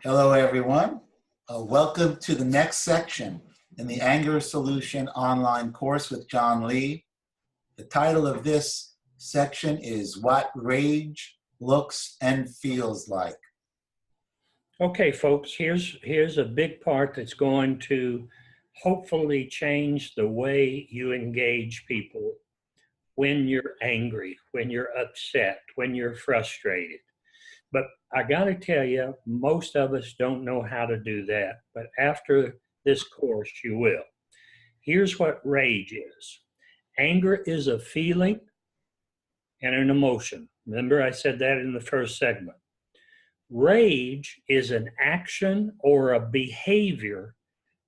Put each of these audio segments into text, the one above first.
Hello, everyone. Welcome to the next section in the Anger Solution online course with John Lee. The title of this section is What Rage Looks and Feels Like. Okay, folks, here's a big part that's going to hopefully change the way you engage people when you're angry, when you're upset, when you're frustrated. But I got to tell you, most of us don't know how to do that. But after this course, you will. Here's what rage is. Anger is a feeling and an emotion. Remember, I said that in the first segment. Rage is an action or a behavior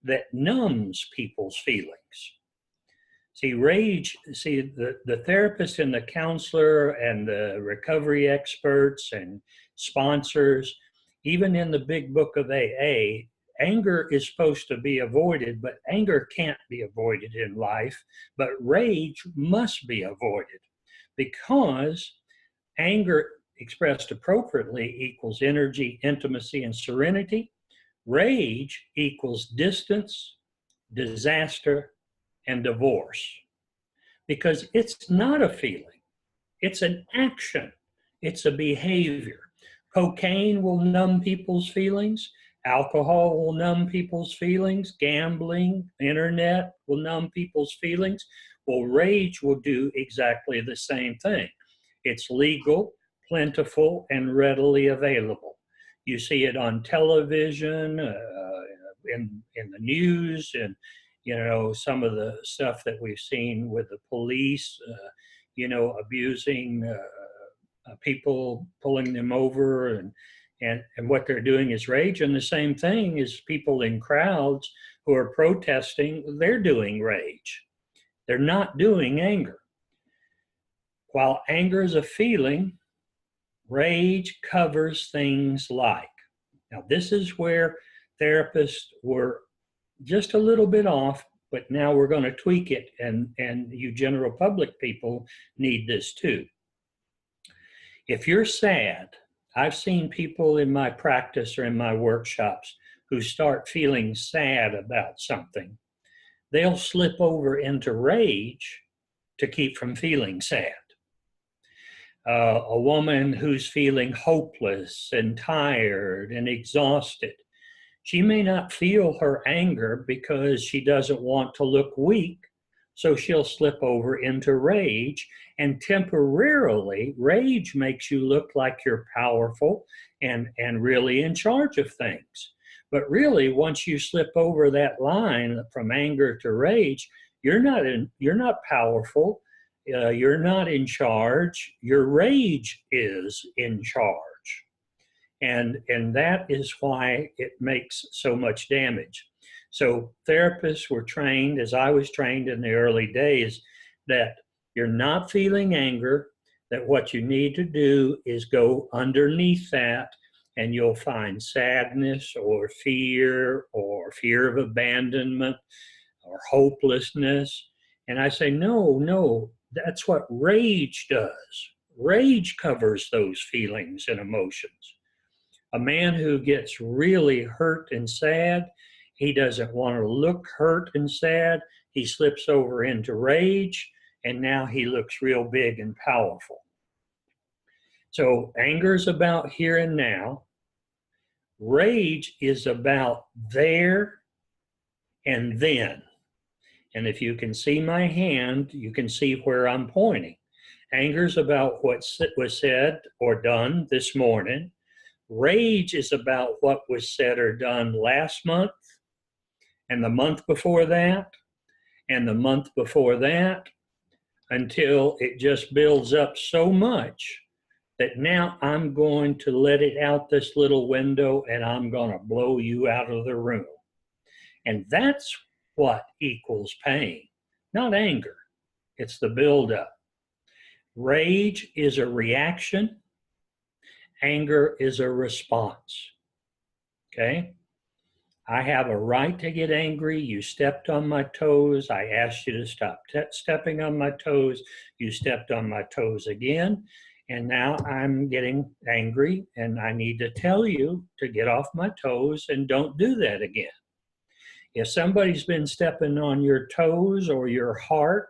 that numbs people's feelings. The therapist and the counselor and the recovery experts and sponsors, even in the big book of AA, anger is supposed to be avoided, but anger can't be avoided in life, but rage must be avoided because anger expressed appropriately equals energy, intimacy, and serenity. Rage equals distance, disaster, and divorce, because it's not a feeling, it's an action, it's a behavior. Cocaine will numb people's feelings, alcohol will numb people's feelings, gambling, internet will numb people's feelings. Well, rage will do exactly the same thing. It's legal, plentiful, and readily available. You see it on television, in the news, and some of the stuff that we've seen with the police, abusing people, pulling them over, and what they're doing is rage. And the same thing is people in crowds who are protesting, they're doing rage. They're not doing anger. While anger is a feeling, rage covers things like. Now, this is where therapists were just a little bit off, but now we're going to tweak it, and you general public people need this too. If you're sad, I've seen people in my practice or in my workshops who start feeling sad about something. They'll slip over into rage to keep from feeling sad. A woman who's feeling hopeless and tired and exhausted, she may not feel her anger because she doesn't want to look weak, so she'll slip over into rage, and temporarily, rage makes you look like you're powerful and really in charge of things. But really, once you slip over that line from anger to rage, you're not powerful, you're not in charge, your rage is in charge. And that is why it makes so much damage. So therapists were trained, as I was trained in the early days, that you're not feeling anger, that what you need to do is go underneath that, and you'll find sadness or fear of abandonment or hopelessness. And I say, no, that's what rage does. Rage covers those feelings and emotions. A man who gets really hurt and sad, he doesn't want to look hurt and sad. He slips over into rage, and now he looks real big and powerful. So anger is about here and now. Rage is about there and then. And if you can see my hand, you can see where I'm pointing. Anger is about what was said or done this morning. Rage is about what was said or done last month, and the month before that, and the month before that, until it just builds up so much that now I'm going to let it out this little window, and I'm going to blow you out of the room. And that's what equals pain, not anger. It's the buildup. Rage is a reaction. Anger is a response, okay? I have a right to get angry. You stepped on my toes. I asked you to stop stepping on my toes. You stepped on my toes again. And now I'm getting angry and I need to tell you to get off my toes and don't do that again. If somebody's been stepping on your toes or your heart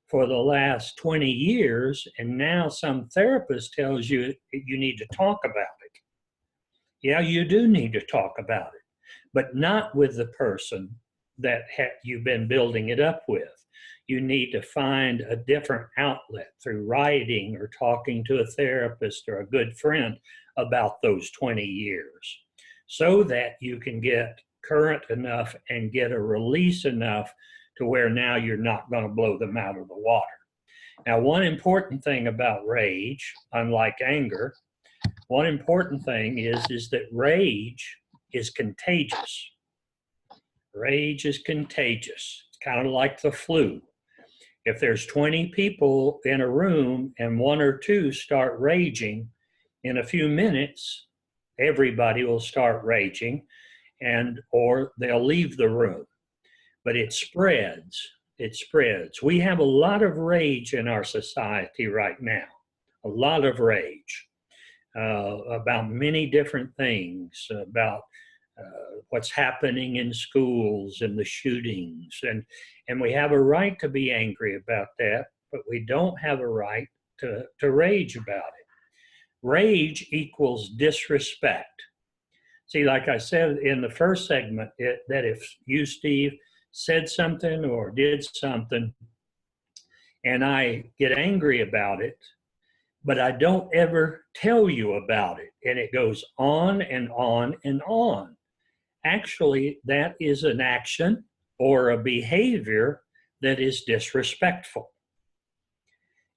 for the last 20 years, and now some therapist tells you you need to talk about it, yeah, you do need to talk about it, but not with the person that you've been building it up with. You need to find a different outlet through writing or talking to a therapist or a good friend about those 20 years so that you can get current enough and get a release enough to where now you're not going to blow them out of the water. Now, one important thing about rage, unlike anger, one important thing is that rage is contagious. Rage is contagious. It's kind of like the flu. If there's 20 people in a room and one or two start raging, in a few minutes, everybody will start raging or they'll leave the room. But it spreads. It spreads. We have a lot of rage in our society right now, a lot of rage about many different things, about what's happening in schools and the shootings. And we have a right to be angry about that, but we don't have a right to rage about it. Rage equals disrespect. See, like I said in the first segment, that if you, Steve, said something or did something and I get angry about it, but I don't ever tell you about it, and it goes on and on and on. Actually, that is an action or a behavior that is disrespectful.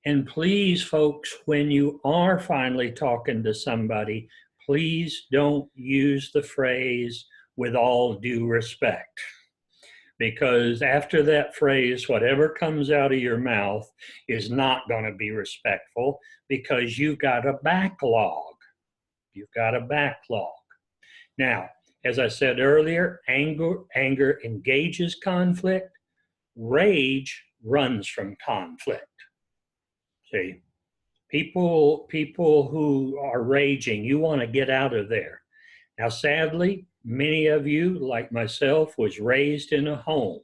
And please, folks, when you are finally talking to somebody, please don't use the phrase "with all due respect." Because after that phrase, whatever comes out of your mouth is not going to be respectful because you've got a backlog. You've got a backlog. Now, as I said earlier, anger engages conflict. Rage runs from conflict. See, people who are raging, you want to get out of there. Now, sadly, many of you, like myself, was raised in a home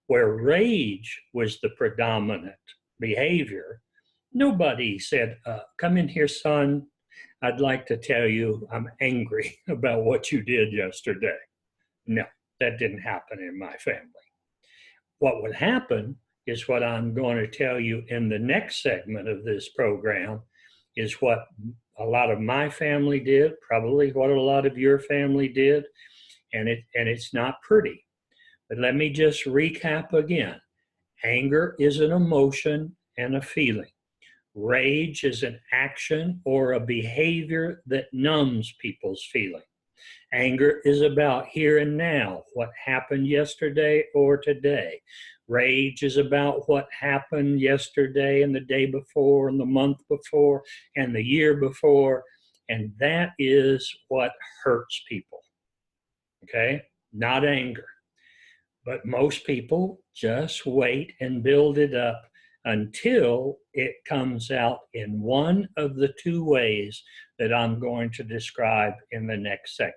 where rage was the predominant behavior. Nobody said, come in here, son. I'd like to tell you I'm angry about what you did yesterday. No, that didn't happen in my family. What would happen is what I'm going to tell you in the next segment of this program is what a lot of my family did, probably what a lot of your family did, and it's not pretty. But let me just recap again. Anger is an emotion and a feeling. Rage is an action or a behavior that numbs people's feeling. Anger is about here and now, what happened yesterday or today. Rage is about what happened yesterday and the day before and the month before and the year before. And that is what hurts people. Okay? Not anger. But most people just wait and build it up until it comes out in one of the two ways that I'm going to describe in the next segment.